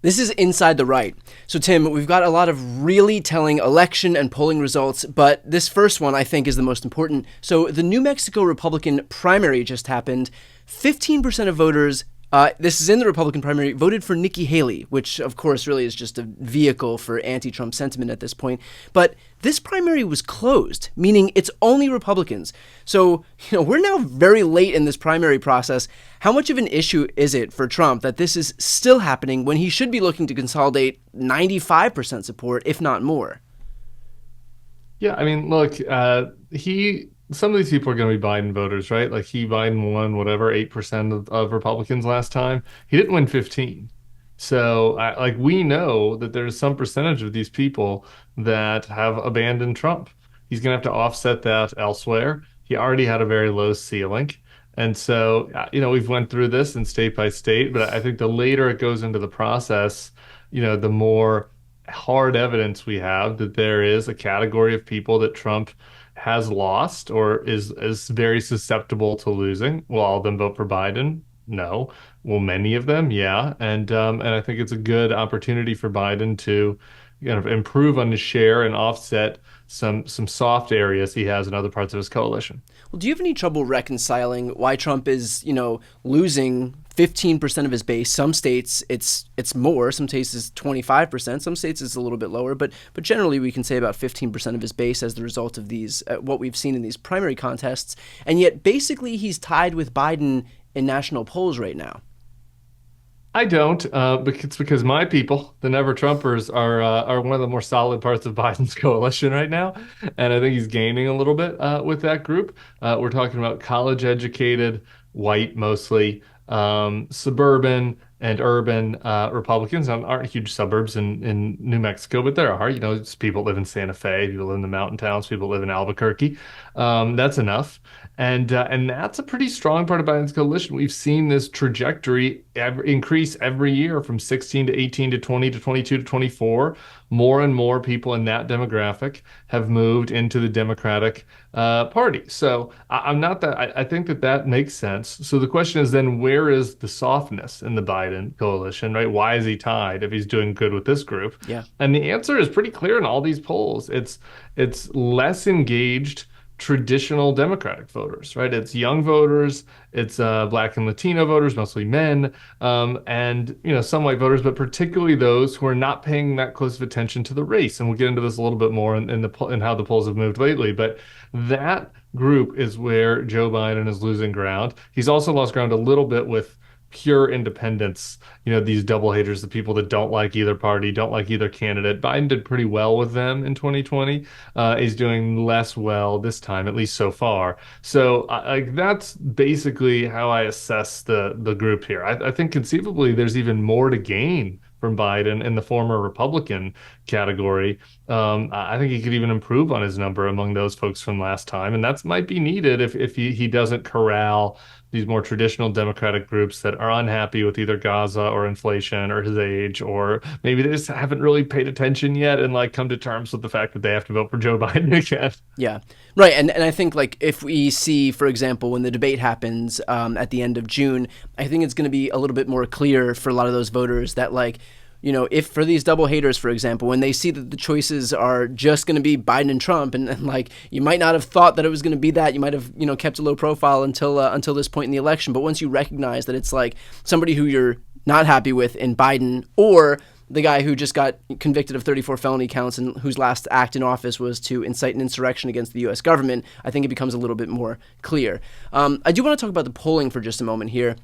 This is Inside the Right. So, Tim, we've got a lot of really telling election and polling results, but this first one I think is the most important. So, the New Mexico Republican primary just happened. 15% of voters, this is in the Republican primary, voted for Nikki Haley, which, of course, really is just a vehicle for anti Trump sentiment at this point. But this primary was closed, meaning it's only Republicans. So, we're now very late in this primary process. How much of an issue is it for Trump that this is still happening when he should be looking to consolidate 95% support, if not more? Yeah, I mean, look, some of these people are going to be Biden voters, right? Like Biden won whatever 8% of Republicans last time. He didn't win 15. So, like, we know that there's some percentage of these people that have abandoned Trump. He's going to have to offset that elsewhere. He already had a very low ceiling. And so, we've went through this in state by state, but I think the later it goes into the process, the more hard evidence we have that there is a category of people that Trump has lost or is very susceptible to losing. Will all of them vote for Biden? No. Will many of them? Yeah. And I think it's a good opportunity for Biden to kind of improve on his share and offset some soft areas he has in other parts of his coalition. Well, do you have any trouble reconciling why Trump is, losing 15% of his base? Some states it's more, some states it's 25%, some states it's a little bit lower, but generally we can say about 15% of his base as the result of these what we've seen in these primary contests. And yet basically he's tied with Biden in national polls right now. I don't, it's because my people, the Never Trumpers, are one of the more solid parts of Biden's coalition right now, and I think he's gaining a little bit with that group. We're talking about college-educated, white mostly, suburban and urban Republicans. Aren't huge suburbs in New Mexico, but there are. It's people live in Santa Fe, people live in the mountain towns, people live in Albuquerque. That's enough. And that's a pretty strong part of Biden's coalition. We've seen this trajectory increase every year from 16 to 18 to 20 to 22 to 24. More and more people in that demographic have moved into the Democratic Party. So I'm not that, I think that makes sense. So the question is then, where is the softness in the Biden coalition, right? Why is he tied if he's doing good with this group? Yeah. And the answer is pretty clear in all these polls. It's less engaged traditional Democratic voters, right? It's young voters, it's Black and Latino voters, mostly men, and some white voters, but particularly those who are not paying that close of attention to the race. And we'll get into this a little bit more in how the polls have moved lately. But that group is where Joe Biden is losing ground. He's also lost ground a little bit with pure independents, these double haters, the people that don't like either party, don't like either candidate. Biden did pretty well with them in 2020. He's doing less well this time, at least so far. So like that's basically how I assess the group here. I think conceivably there's even more to gain from Biden in the former Republican category. I think he could even improve on his number among those folks from last time, and that might be needed if he doesn't corral these more traditional Democratic groups that are unhappy with either Gaza or inflation or his age, or maybe they just haven't really paid attention yet and like come to terms with the fact that they have to vote for Joe Biden again. Yeah, right. And I think like if we see, for example, when the debate happens at the end of June, I think it's going to be a little bit more clear for a lot of those voters that like, if for these double haters, for example, when they see that the choices are just going to be Biden and Trump, and like you might not have thought that it was going to be that, you might have kept a low profile until this point in the election. But once you recognize that it's like somebody who you're not happy with in Biden, or the guy who just got convicted of 34 felony counts and whose last act in office was to incite an insurrection against the U.S. government, I think it becomes a little bit more clear. I do want to talk about the polling for just a moment here,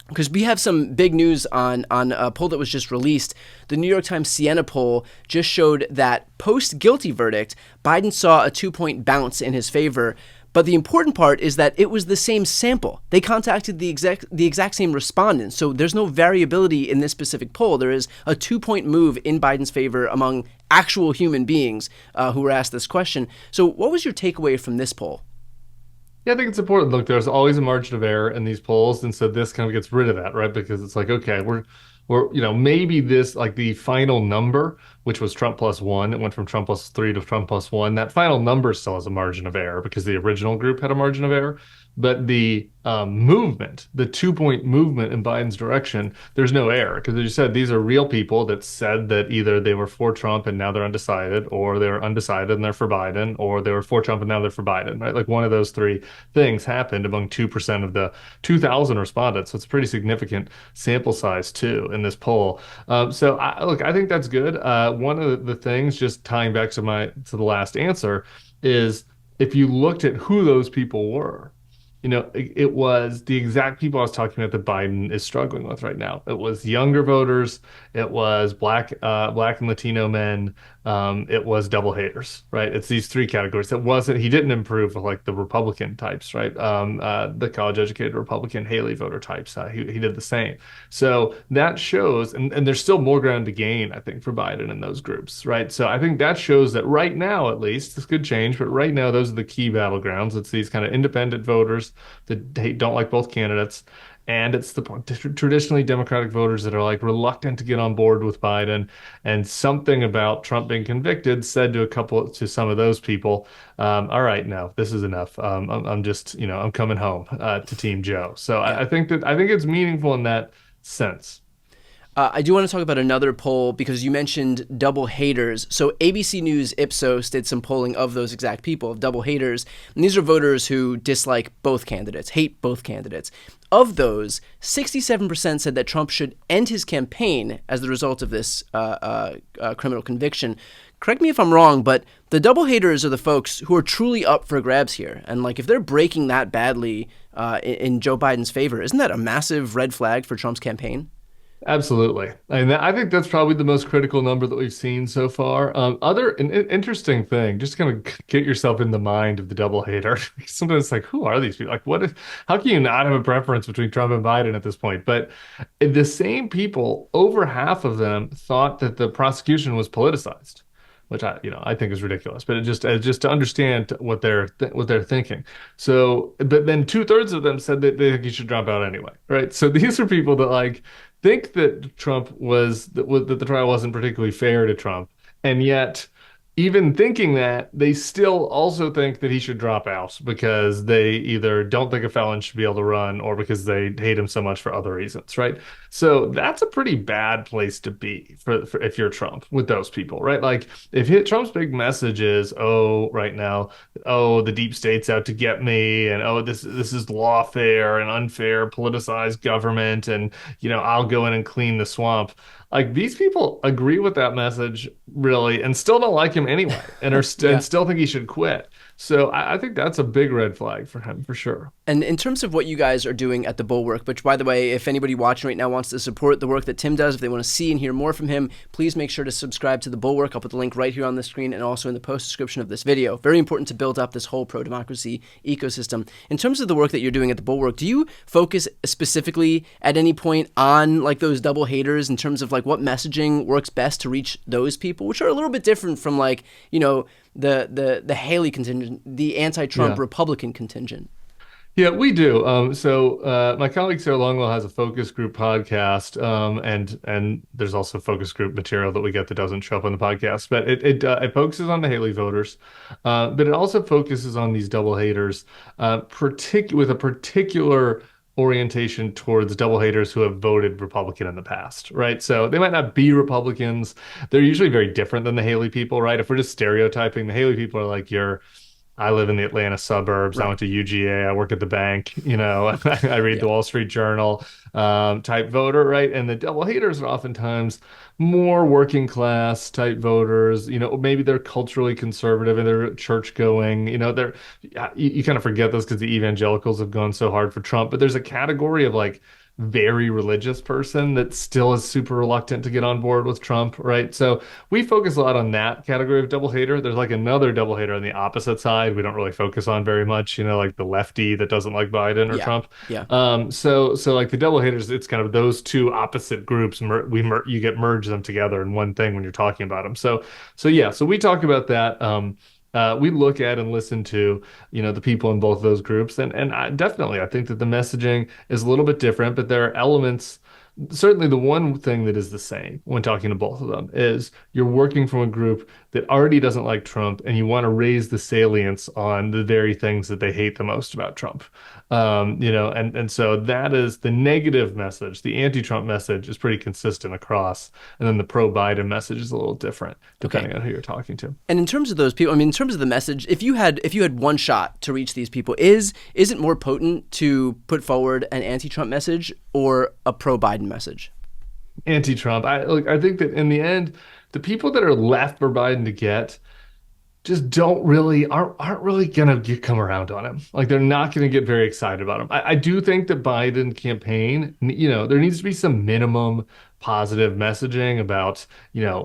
because we have some big news on a poll that was just released. The New York Times Siena poll just showed that post-guilty verdict, Biden saw a 2-point bounce in his favor. But the important part is that it was the same sample. They contacted the exact same respondents. So there's no variability in this specific poll. There is a 2-point move in Biden's favor among actual human beings who were asked this question. So what was your takeaway from this poll? Yeah, I think it's important. Look, there's always a margin of error in these polls, and so this kind of gets rid of that, right? Because it's like, okay, we're maybe this like the final number, which was Trump plus one, it went from Trump plus 3 to Trump plus one. That final number still has a margin of error because the original group had a margin of error. But the movement, the 2 point movement in Biden's direction, there's no error because, as you said, these are real people that said that either they were for Trump and now they're undecided, or they were undecided and they're for Biden, or they were for Trump and now they're for Biden, right? Like one of those three things happened among 2% of the 2,000 respondents. So it's a pretty significant sample size too in this poll. Look, I think that's good. One of the things, just tying back to the last answer, is if you looked at who those people were, it was the exact people I was talking about that Biden is struggling with right now. It was younger voters, it was black and Latino men, it was double haters, right? It's these three categories. He didn't improve with like the Republican types, right? The college educated Republican Haley voter types. He did the same. So that shows, and there's still more ground to gain, I think, for Biden in those groups, right? So I think that shows that right now, at least, this could change, but right now, those are the key battlegrounds. It's these kind of independent voters that don't like both candidates. And it's the traditionally Democratic voters that are like reluctant to get on board with Biden. And something about Trump being convicted said to some of those people, all right, no, this is enough. I'm just, I'm coming home to Team Joe. So Yeah. I think it's meaningful in that sense. I do want to talk about another poll because you mentioned double haters. So ABC News Ipsos did some polling of those exact people, of double haters. And these are voters who dislike both candidates, hate both candidates. Of those, 67% said that Trump should end his campaign as the result of this criminal conviction. Correct me if I'm wrong, but the double haters are the folks who are truly up for grabs here. And like if they're breaking that badly in Joe Biden's favor, isn't that a massive red flag for Trump's campaign? Absolutely. And I think that's probably the most critical number that we've seen so far. An interesting thing, just kind of get yourself in the mind of the double hater. Sometimes it's like, who are these people? Like, how can you not have a preference between Trump and Biden at this point? But the same people, over half of them thought that the prosecution was politicized, which I think is ridiculous. But just to understand what they're thinking. So, but then 2/3 of them said that they think he should drop out anyway, right? So these are people that like think that that the trial wasn't particularly fair to Trump, and yet even thinking that, they still also think that he should drop out because they either don't think a felon should be able to run or because they hate him so much for other reasons, right? So that's a pretty bad place to be for if you're Trump with those people, right? Like if Trump's big message is, oh, right now, oh, the deep state's out to get me, and oh, this is lawfare and unfair, politicized government, and I'll go in and clean the swamp. Like these people agree with that message really and still don't like him anyway and Yeah. still think he should quit. So I think that's a big red flag for him for sure. And in terms of what you guys are doing at the Bulwark, which, by the way, if anybody watching right now wants to support the work that Tim does, if they want to see and hear more from him, please make sure to subscribe to the Bulwark. I'll put the link right here on the screen and also in the post description of this video. Very important to build up this whole pro-democracy ecosystem. In terms of the work that you're doing at the Bulwark, do you focus specifically at any point on like those double haters in terms of like what messaging works best to reach those people, which are a little bit different from like, the Haley contingent, the anti-Trump Yeah. Republican contingent? Yeah, we do. My colleague Sarah Longwell has a focus group podcast, and there's also focus group material that we get that doesn't show up on the podcast. But it focuses on the Haley voters, but it also focuses on these double haters, with a particular orientation towards double haters who have voted Republican in the past, right? So they might not be Republicans. They're usually very different than the Haley people, right? If we're just stereotyping, the Haley people are like I live in the Atlanta suburbs. I Right. went to UGA. I work at the bank. I read Yeah. the Wall Street Journal, type voter, right? And the double haters are oftentimes more working class type voters. Maybe they're culturally conservative and they're church going. You kind of forget this because the evangelicals have gone so hard for Trump. But there's a category of like very religious person that still is super reluctant to get on board with Trump, right? So we focus a lot on that category of double hater. There's like another double hater on the opposite side we don't really focus on very much, like the lefty that doesn't like Biden or Yeah. Trump. Yeah. So like the double haters, it's kind of those two opposite groups. You get merge them together in one thing when you're talking about them. So we talk about that. We look at and listen to, the people in both of those groups, and definitely I think that the messaging is a little bit different, but there are elements certainly the one thing that is the same when talking to both of them is you're working from a group that already doesn't like Trump, and you want to raise the salience on the very things that they hate the most about Trump. And so that is the negative message. The anti-Trump message is pretty consistent across, and then the pro-Biden message is a little different Okay. depending on who you're talking to. And in terms of those people, I mean, in terms of the message, if you had one shot to reach these people, is it more potent to put forward an anti-Trump message or a pro-Biden message? Anti-Trump. I think that in the end, the people that are left for Biden to get just aren't really gonna come around on him. Like they're not gonna get very excited about him. I do think the Biden campaign, there needs to be some minimum positive messaging about,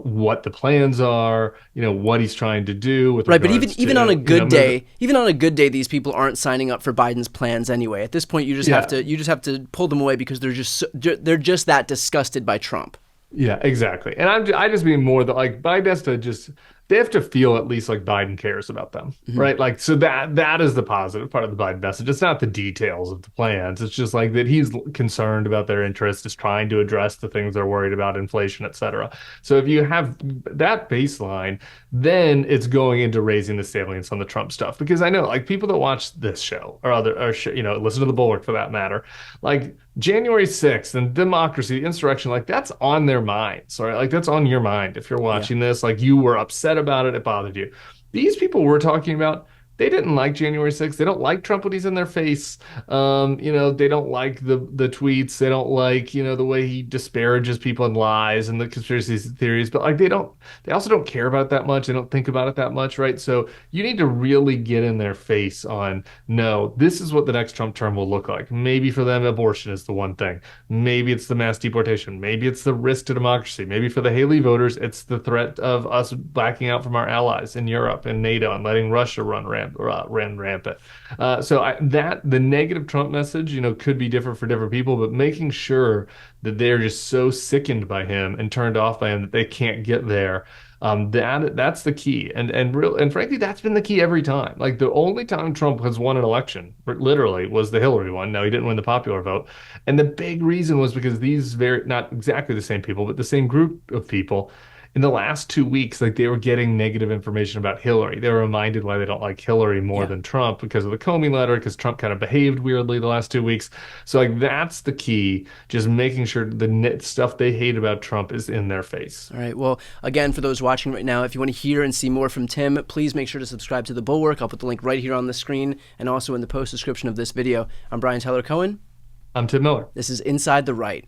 what the plans are, what he's trying to do with Right, but even regards even on a to, good day, even on a good day, these people aren't signing up for Biden's plans anyway. At this point, yeah. you just have to pull them away because they're just that disgusted by Trump. Yeah, exactly. And I just mean more that like Biden has to just they have to feel at least like Biden cares about them, right? Like so that is the positive part of the Biden message. It's not the details of the plans. It's just like that he's concerned about their interests, is trying to address the things they're worried about, inflation, et cetera. So if you have that baseline, then it's going into raising the salience on the Trump stuff. Because I know like people that watch this show listen to the Bulwark for that matter, like January 6th and democracy, insurrection, like that's on their minds, right? Like that's on your mind. If you're Yeah. watching this, like you were upset about it, it bothered you. These people we're talking about, they didn't like January 6th. They don't like Trump when he's in their face. They don't like the tweets. They don't like, the way he disparages people and lies and the conspiracy theories. But like they also don't care about it that much. They don't think about it that much, right? So you need to really get in their face on, no, this is what the next Trump term will look like. Maybe for them, abortion is the one thing. Maybe it's the mass deportation. Maybe it's the risk to democracy. Maybe for the Haley voters, it's the threat of us backing out from our allies in Europe and NATO and letting Russia ran rampant. The negative Trump message, could be different for different people, but making sure that they're just so sickened by him and turned off by him that they can't get there. That's the key, and frankly, that's been the key every time. Like the only time Trump has won an election, literally, was the Hillary one. Now he didn't win the popular vote, and the big reason was because these very not exactly the same people, but the same group of people in the last 2 weeks, like they were getting negative information about Hillary. They were reminded why they don't like Hillary more Yeah. than Trump because of the Comey letter, because Trump kind of behaved weirdly the last 2 weeks. So like that's the key, just making sure the stuff they hate about Trump is in their face. All right. Well, again, for those watching right now, if you want to hear and see more from Tim, please make sure to subscribe to The Bulwark. I'll put the link right here on the screen and also in the post description of this video. I'm Brian Tyler Cohen. I'm Tim Miller. This is Inside the Right.